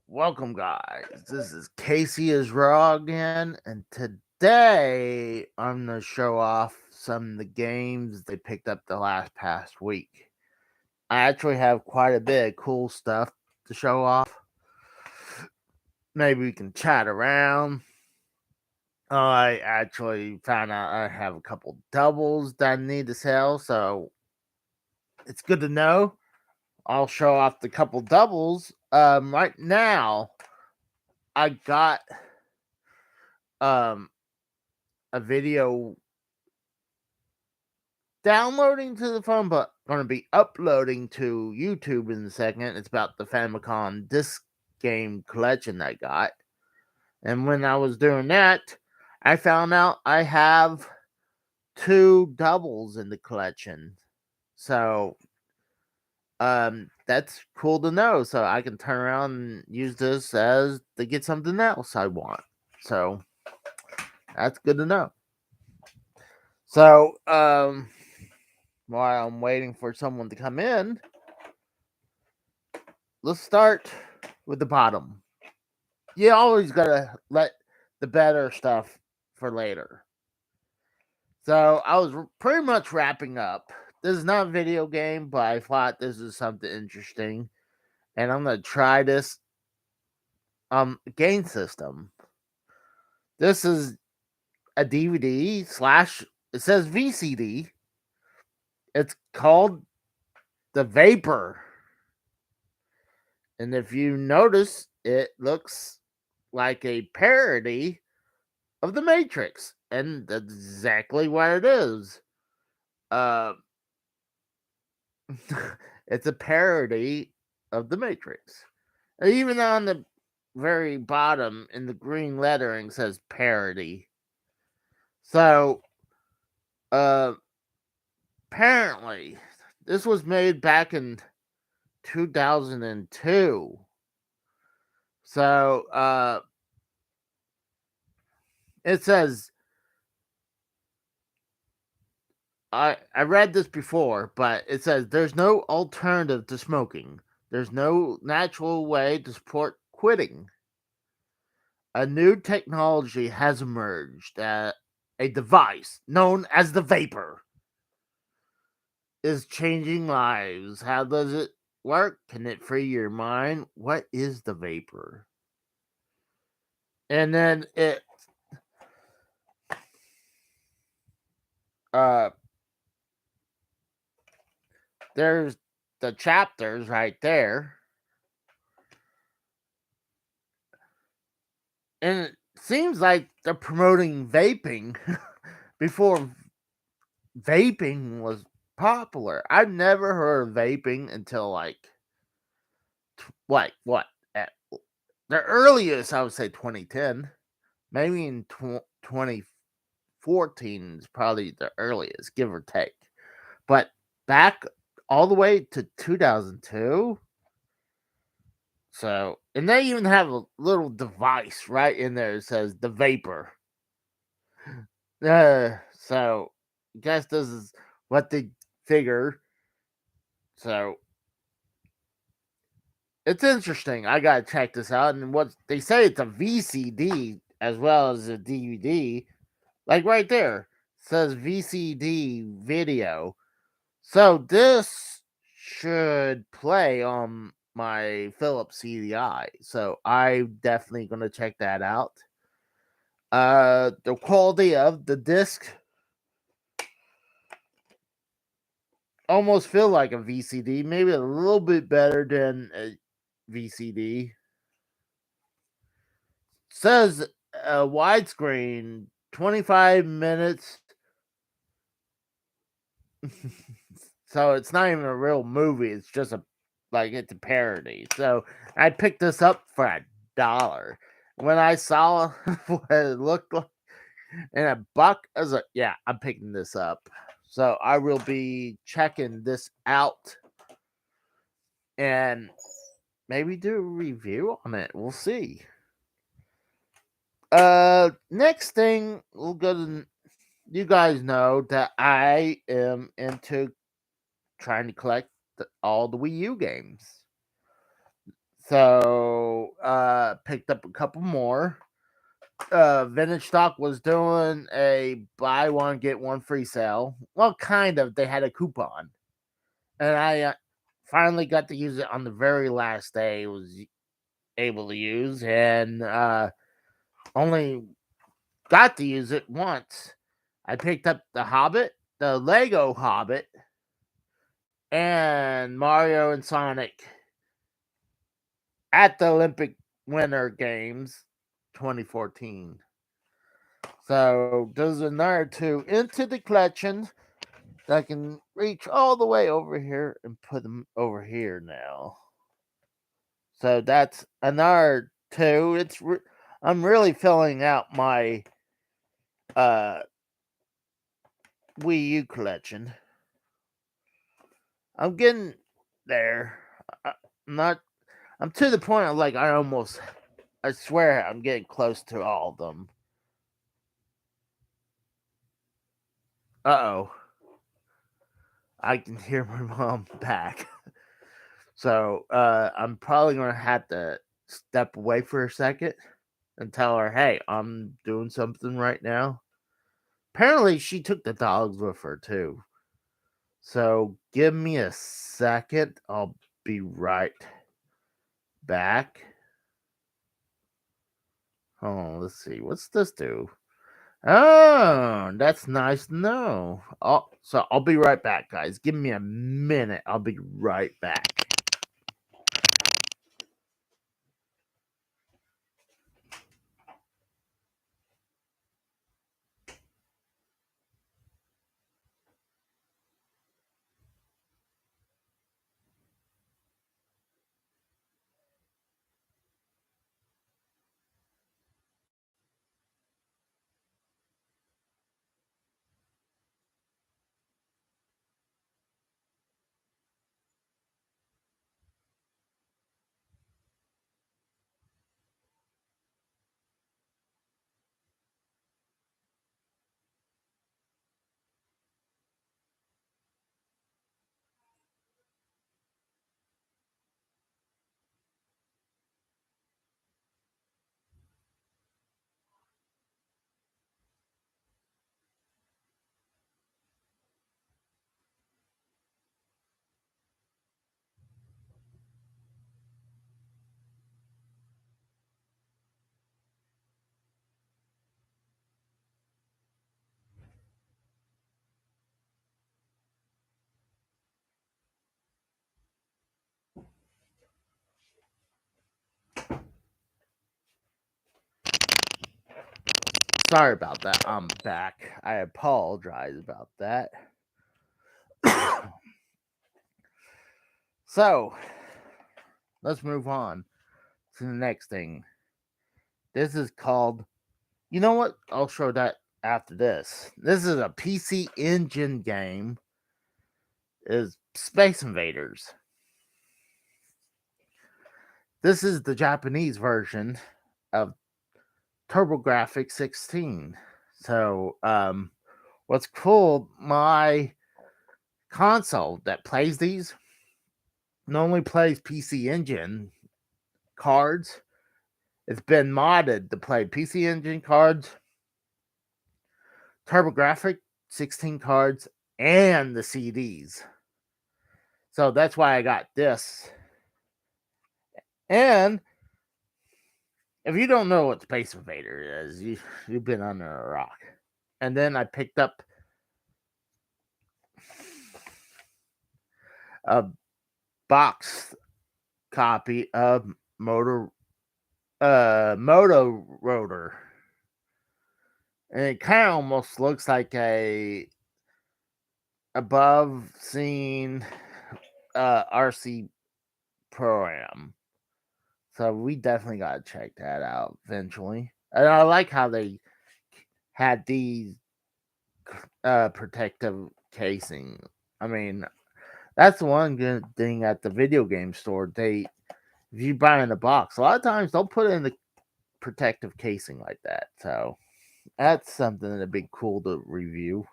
Welcome, guys. This is Casey is Raw again, and today I'm going to show off some of the games they picked up the last past week. I actually have quite a bit of cool stuff to show off. Maybe we can chat around. I actually found out I have a couple doubles that I need to sell, so it's good to know. I'll show off the couple doubles. Right now, I got um a video downloading to the phone, but going to be uploading to YouTube in a second. It's about the Famicom disc game collection I got. And when I was doing that, I found out I have two doubles in the collection. So that's cool to know. So I can turn around and use this as to get something else I want. So that's good to know. So while I'm waiting for someone to come in, let's start with the bottom. You always gotta let the better stuff for later. So I was pretty much wrapping up. This is not a video game, but I thought this is something interesting, and I'm gonna try this game system. This is a DVD slash. It says VCD. It's called the Vapor. And if you notice, it looks like a parody of the Matrix, and that's exactly what it is. Uh, it's a parody of the Matrix. And even on the very bottom in the green lettering says parody. So, uh, apparently, this was made back in 2002. So, it says I read this before, but it says there's no alternative to smoking. There's no natural way to support quitting. A new technology has emerged. A device known as the vapor is changing lives. How does it work? Can it free your mind? What is the vapor? And then uh there's the chapters right there. And it seems like they're promoting vaping before vaping was popular. I've never heard of vaping until like what at the earliest I would say 2010, maybe in 2014 is probably the earliest, give or take. But back all the way to 2002. So, and they even have a little device right in there that says the vapor. So I guess this is what they figure. So it's interesting. I gotta check this out. And what they say, it's a VCD as well as a DVD. Like right there, says VCD video. So this should play on my Philips CDI. So I'm definitely gonna check that out. The quality of the disc almost feel like a VCD, maybe a little bit better than a VCD. Says widescreen, 25 minutes. So it's not even a real movie. It's just it's a parody. So I picked this up for $1. When I saw what it looked like and $1, I was like, yeah, I'm picking this up. So I will be checking this out and maybe do a review on it. We'll see. Next thing we'll go to. You guys know that I am into trying to collect all the Wii U games. So picked up a couple more. Vintage Stock was doing a buy one get one free sale. Well, kind of. They had a coupon, and I finally got to use it on the very last day. I was able to use, and only got to use it once. I picked up the Hobbit, the Lego Hobbit, and Mario and Sonic at the Olympic Winter Games 2014. So there's another two into the collection that I can reach all the way over here and put them over here now. So that's another two. I'm really filling out my Wii U collection. I'm getting there. I'm to the point of I swear I'm getting close to all of them. Uh-oh. I can hear my mom back. So, I'm probably going to have to step away for a second and tell her, hey, I'm doing something right now. Apparently, she took the dogs with her, too. So, give me a second. I'll be right back. Oh, let's see. What's this do? Oh, that's nice to know. So I'll be right back, guys. Give me a minute. I'll be right back. Sorry about that. I'm back. I apologize about that. So, let's move on to the next thing. This is called. You know what? I'll show that after this. This is a PC Engine game. Is Space Invaders. This is the Japanese version of TurboGrafx 16. So, what's cool, my console that plays these normally plays PC Engine cards. It's been modded to play PC Engine cards, TurboGrafx 16 cards, and the CDs. So that's why I got this. And if you don't know what Space Invader is, you've been under a rock. And then I picked up a box copy of Moto Rotor. And it kind of almost looks like a above scene RC Pro-Am. So we definitely got to check that out eventually. And I like how they had these protective casing. I mean, that's the one good thing at the video game store. If you buy in a box, a lot of times they'll put in the protective casing like that. So that's something that'd be cool to review.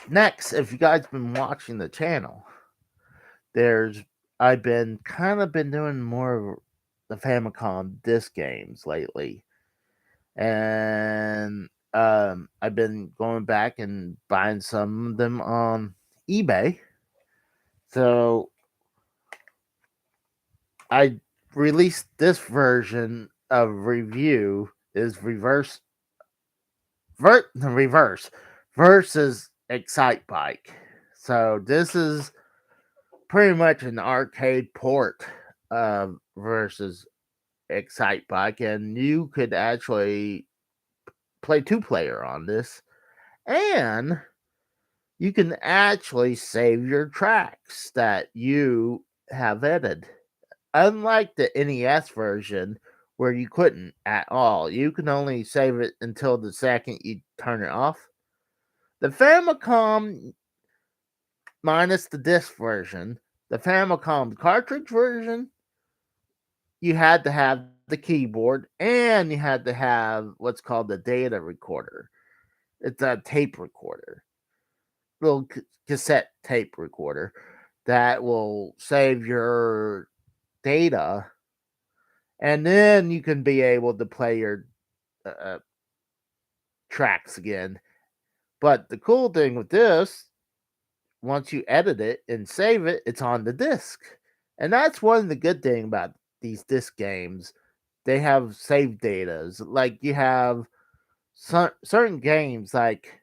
Next, if you guys been watching the channel, there's I've been doing more of the Famicom disc games lately, and I've been going back and buying some of them on eBay. So I released this version of review is reverse versus Excite Bike. So this is pretty much an arcade port versus Excite Bike, and you could actually play 2-player on this, and you can actually save your tracks that you have edited. Unlike the NES version, where you couldn't at all, you can only save it until the second you turn it off. The Famicom, minus the disc version, the Famicom cartridge version, you had to have the keyboard and you had to have what's called the data recorder. It's a tape recorder, little cassette tape recorder that will save your data, and then you can be able to play your uh, tracks again. But the cool thing with this, once you edit it and save it, it's on the disc. And that's one of the good things about these disc games. They have save datas. Like you have certain games like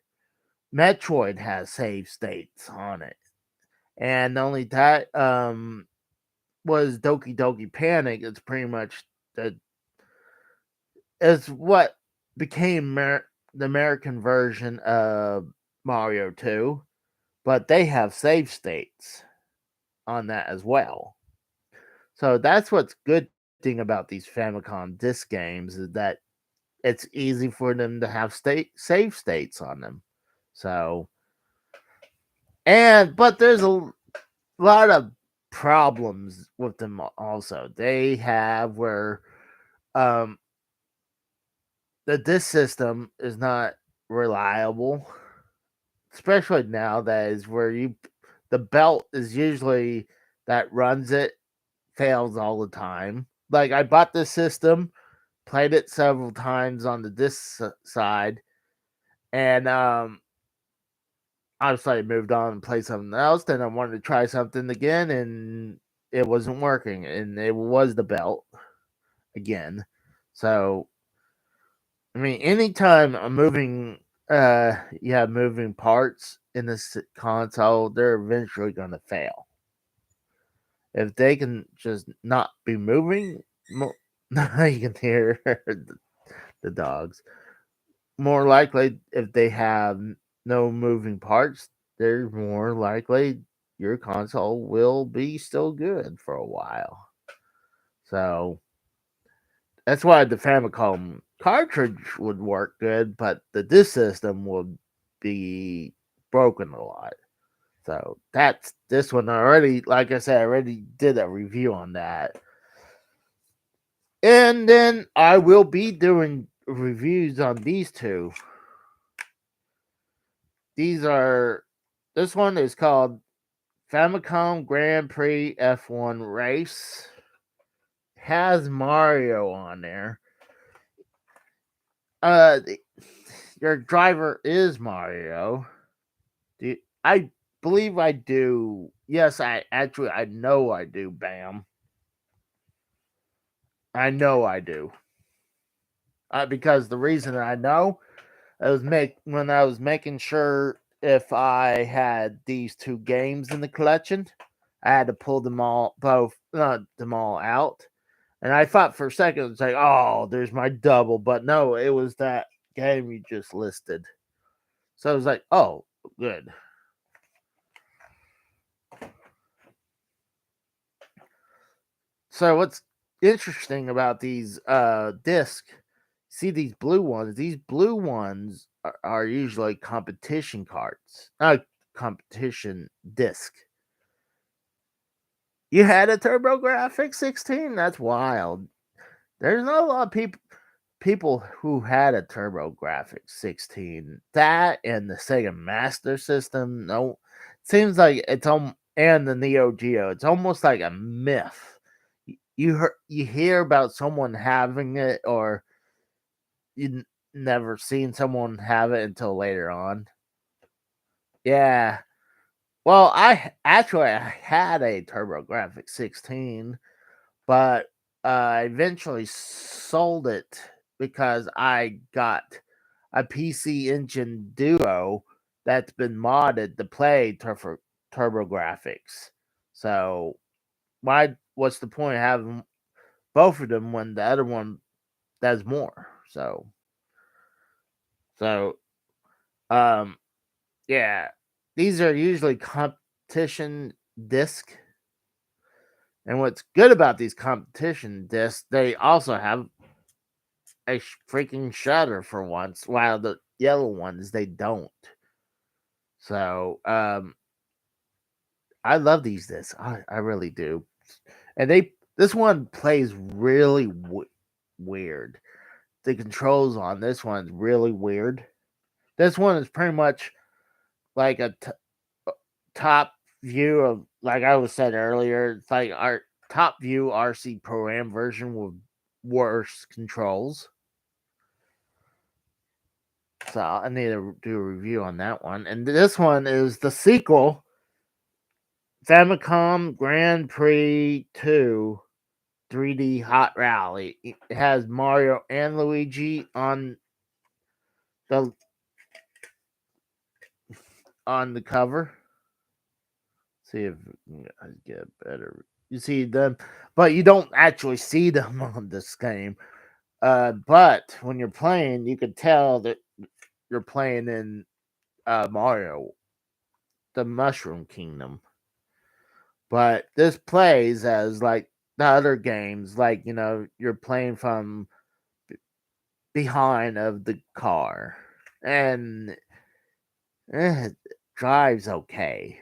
Metroid has save states on it. And not only that, was Doki Doki Panic. It's pretty much it's what became the American version of Mario 2, but they have save states on that as well. So that's what's good thing about these Famicom disc games is that it's easy for them to have save states on them. So but there's a lot of problems with them also. They have where um the disc system is not reliable, especially nowadays where the belt is usually that runs it fails all the time. Like I bought this system, played it several times on the disc side, and obviously I moved on and played something else. Then I wanted to try something again, and it wasn't working, and it was the belt again. So I mean, anytime I'm moving, you have moving parts in this console, they're eventually going to fail. If they can just not be moving, you can hear the dogs. More likely, if they have no moving parts, they're more likely your console will be still good for a while. So that's why the Famicom cartridge would work good, but the disc system would be broken a lot. So that's this one already. Like I said, I already did a review on that. And then I will be doing reviews on these two. This one is called Famicom Grand Prix F1 Race. Has Mario on there. Your driver is Mario. I believe I do. Yes, I know I do. Bam. I know I do. Because the reason I know, when I was making sure if I had these two games in the collection, I had to pull them all out. And I thought for a second it's like, oh, there's my double, but no, it was that game you just listed. So I was like, oh, good. So what's interesting about these discs? See these blue ones? These blue ones are usually competition cards, competition disc. You had a TurboGrafx 16? That's wild. There's not a lot of people who had a TurboGrafx 16. That and the Sega Master System. No, seems like it's and the Neo Geo. It's almost like a myth. You hear about someone having it, or never seen someone have it until later on. Yeah. Well, I had a TurboGrafx 16, but I eventually sold it because I got a PC Engine Duo that's been modded to play TurboGrafx. So what's the point of having both of them when the other one does more? So um yeah, these are usually competition disc. And what's good about these competition discs, they also have a freaking shutter for once, while the yellow ones they don't. So I love these discs. I really do. And this one plays really weird. The controls on this one's really weird. This one is pretty much like a top view of, like I was said earlier, it's like our top view RC Pro-Am version with worse controls. So I need to do a review on that one. And this one is the sequel, Famicom Grand Prix 2 3D Hot Rally. It has Mario and Luigi the on the cover. See if I get better. You see them, but you don't actually see them on this game. But when you're playing, you can tell that you're playing in Mario, the Mushroom Kingdom. But this plays as like the other games, like you're playing from behind of the car, and it drives okay.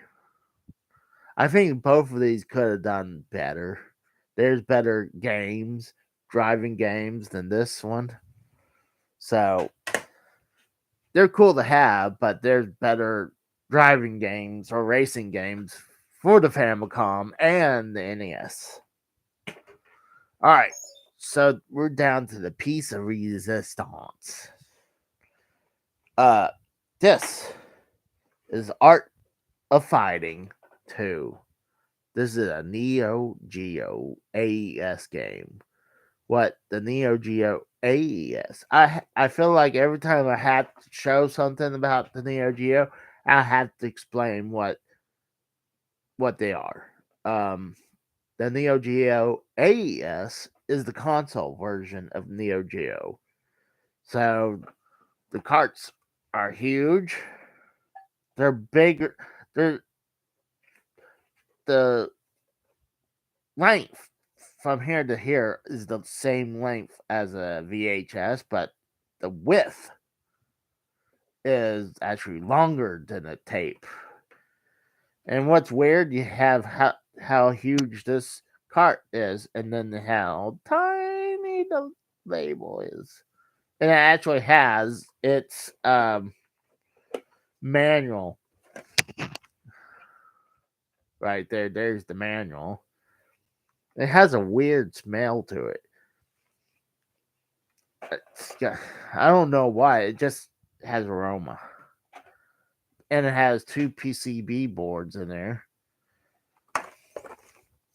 I think both of these could have done better. There's better games, driving games, than this one. So they're cool to have, but there's better driving games or racing games for the Famicom and the NES. All right, so we're down to the piece of resistance. This is Art of Fighting 2. This is a Neo Geo AES game. What the Neo Geo AES? I feel like every time I have to show something about the Neo Geo, I have to explain what they are. The Neo Geo AES is the console version of Neo Geo. So the carts are huge. They're bigger. They're the length from here to here is the same length as a VHS, but the width is actually longer than a tape. And what's weird, you have how huge this cart is, and then how tiny the label is. And it actually has its manual right there. There's the manual. It has a weird smell to it. I don't know why. It just has aroma. And it has 2 PCB boards in there.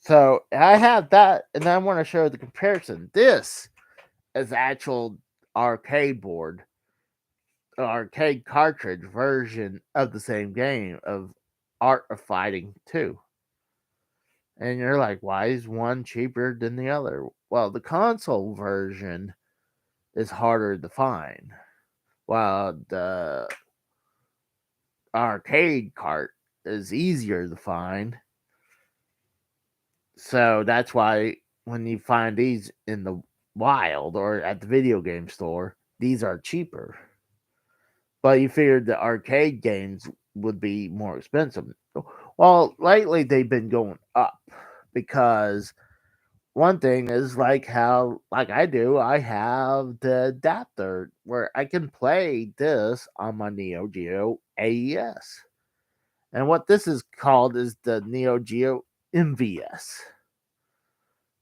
So I have that, and I want to show the comparison. This is actual arcade board, arcade cartridge version of the same game of Art of Fighting 2. And you're like, why is one cheaper than the other? Well, the console version is harder to find, while the arcade cart is easier to find. So that's why when you find these in the wild or at the video game store, these are cheaper. But you figured the arcade games would be more expensive. Well, lately they've been going up because one thing is like I do, I have the adapter where I can play this on my Neo Geo AES. And what this is called is the Neo Geo Mvs.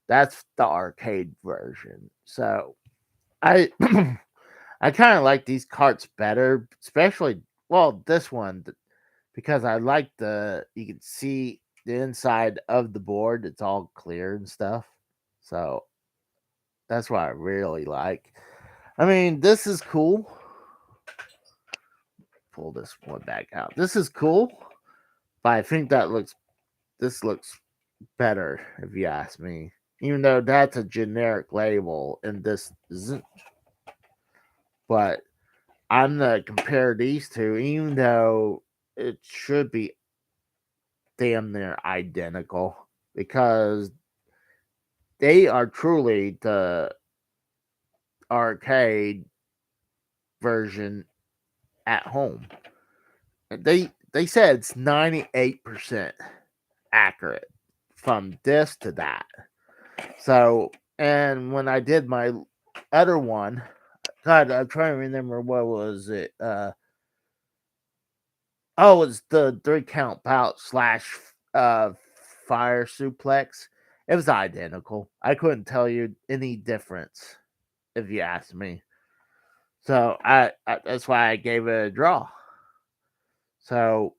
That's the arcade version. So I I kind of like these carts better, especially this one because I like you can see the inside of the board. It's all clear and stuff. So that's what I really like. I mean, this is cool. Pull this one back out. This is cool, but I think this looks better if you ask me. Even though that's a generic label and this isn't, but I'm gonna compare these two, even though it should be damn near identical because they are truly the arcade version at home. They said it's 98% accurate from this to that. So, and when I did my other one, God, I'm trying to remember what was it. It's the 3 count bout slash fire suplex. It was identical. I couldn't tell you any difference if you asked me. So I that's why I gave it a draw. So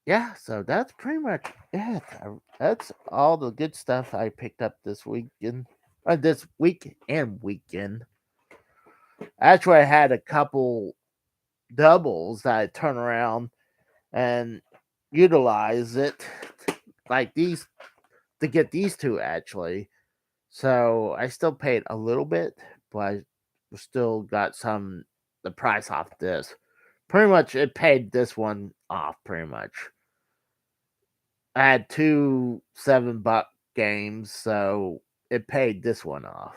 yeah, so that's pretty much it. That's all the good stuff I picked up this weekend. This week and weekend. Actually, I had a couple doubles that I turn around and utilize it, like these, to get these two actually. So I still paid a little bit, but I still got the price off this. Pretty much, it paid this one off. Pretty much, I had two $7 games, so it paid this one off.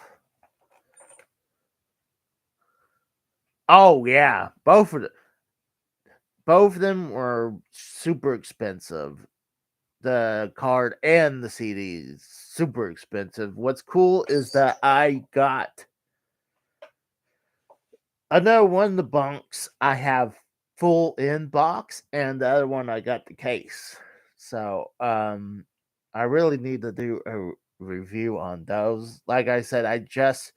Oh yeah, both of them were super expensive. The card and the CDs super expensive. What's cool is that I know one of the bunks I have full in box, and the other one I got the case. So I really need to do a review on those. Like I said, I just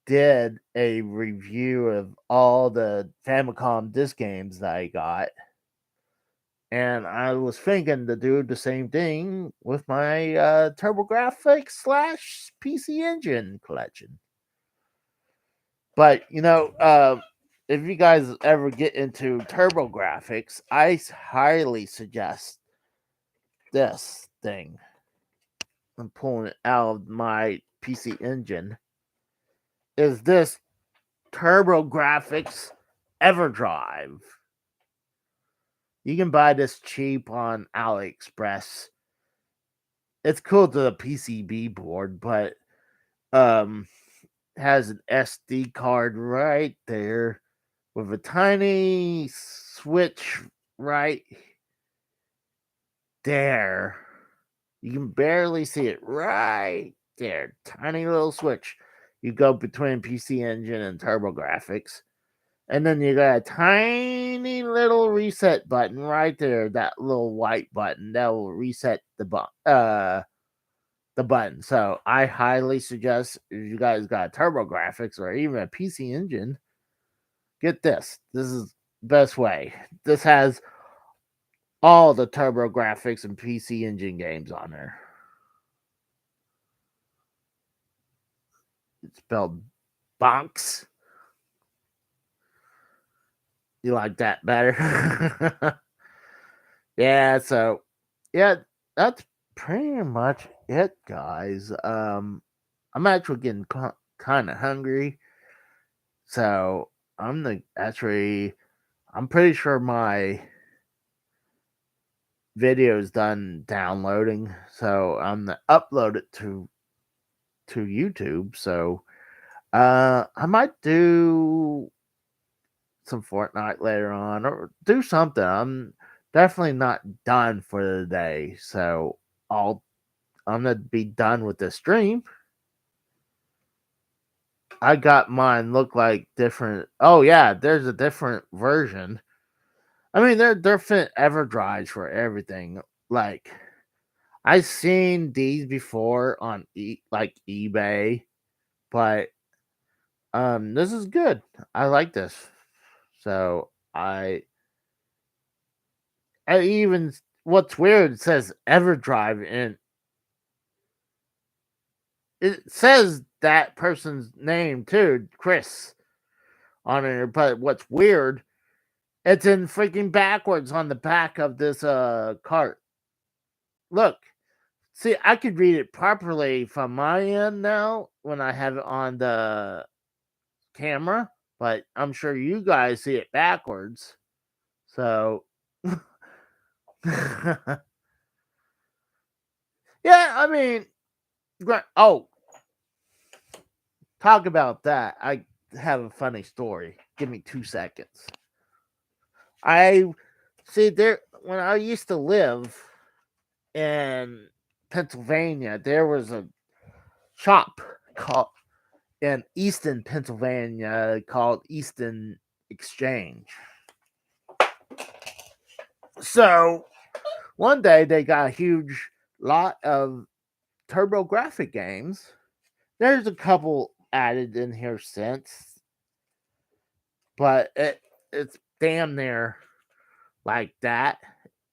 did a review of all the Famicom disc games that I got. And I was thinking to do the same thing with my TurboGrafx slash PC Engine collection. But if you guys ever get into TurboGrafx, I highly suggest this thing. I'm pulling it out of my PC Engine. Is this TurboGrafx EverDrive? You can buy this cheap on AliExpress. It's cool to the PCB board, but has an SD card right there with a tiny switch right there. You can barely see it right there. Tiny little switch. You go between PC Engine and TurboGrafx. And then you got a tiny little reset button right there. That little white button that will reset the button. So I highly suggest if you guys got a TurboGrafx or even a PC Engine, get this. This is the best way. This has all the TurboGrafx and PC Engine games on there. It's spelled Bonks. You like that better? Yeah, so yeah, that's pretty much it, guys. I'm actually getting kind of hungry, so I'm pretty sure my video is done downloading, so I'm gonna upload it to YouTube. So I might do some Fortnite later on or do something. I'm definitely not done for the day, so I'm gonna be done with the stream. I got mine look like different. Oh yeah, there's a different version. I mean, they're fit ever drives for everything. Like I've seen these before on like eBay, but this is good. I like this. So I even what's weird, it says EverDrive and it says that person's name too, Chris, on it. But what's weird, it's in freaking backwards on the back of this cart. Look, see, I could read it properly from my end now when I have it on the camera, but I'm sure you guys see it backwards. So, yeah, I mean, oh, talk about that. I have a funny story. Give me 2 seconds. I see there when I used to live in Pennsylvania, there was a shop called in Easton, Pennsylvania called Easton Exchange. So one day they got a huge lot of turbografx games. There's a couple added in here since, but it's damn near like that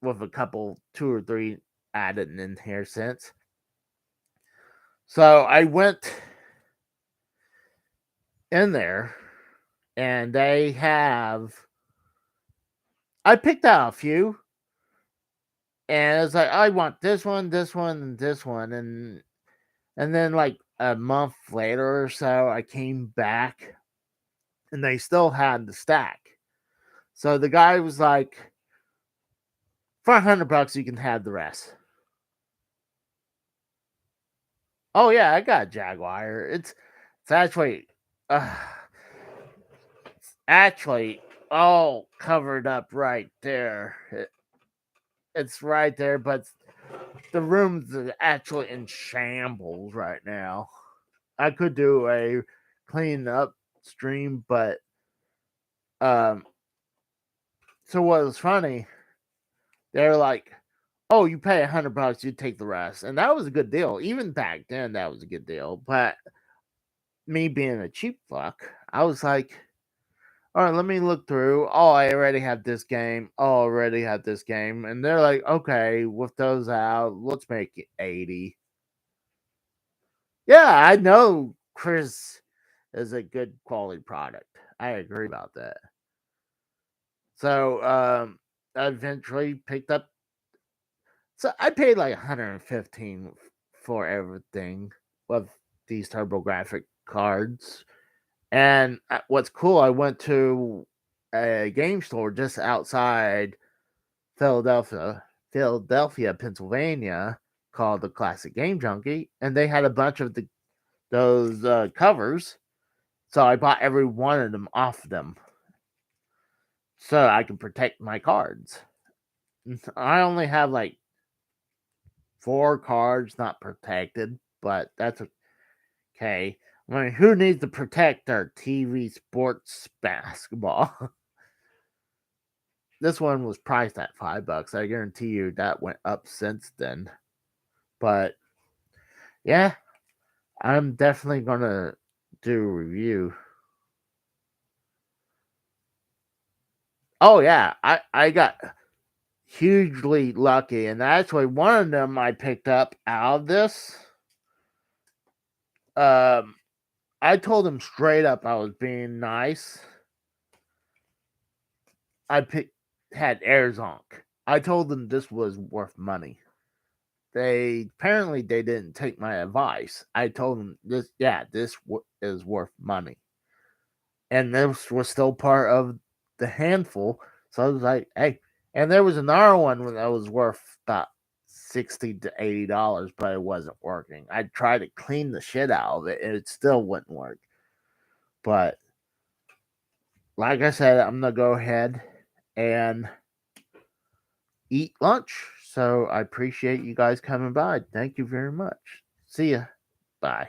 with a couple, 2 or 3 added in here since. So I went in there and they have, I picked out a few and it's like, I want this one, this one, and this one. And then like a month later or so, I came back and they still had the stack. So the guy was like, for $100, you can have the rest. Oh yeah, I got a Jaguar. It's actually actually all covered up right there. It's right there, but the room's actually in shambles right now. I could do a clean up stream, but um so what was funny, they're like, oh, you pay $100, you take the rest. And that was a good deal. Even back then that was a good deal. But me being a cheap fuck, I was like, all right, let me look through. Oh, I already have this game. Oh, I already have this game. And they're like, okay, with those out, let's make it 80. Yeah, I know Chris is a good quality product. I agree about that. So I eventually picked up. So I paid like 115 for everything with these turbografx cards. And what's cool, I went to a game store just outside Philadelphia, Pennsylvania, called the Classic Game Junkie, and they had a bunch of those covers. So I bought every one of them off them, so I can protect my cards. I only have like 4 cards not protected, but that's okay. I mean, who needs to protect their TV sports basketball? This one was priced at $5. I guarantee you that went up since then. But yeah, I'm definitely gonna do a review. Oh yeah, I got hugely lucky, and actually one of them I picked up out of this. I told him straight up I was being nice. Had Airzonk. I told them this was worth money. They didn't take my advice. I told them this is worth money, and this was still part of the handful. So I was like, hey, and there was another one that was worth about $60 to $80, but it wasn't working. I tried to clean the shit out of it, and it still wouldn't work. But like I said, I'm gonna go ahead and eat lunch. So I appreciate you guys coming by. Thank you very much. See ya. Bye.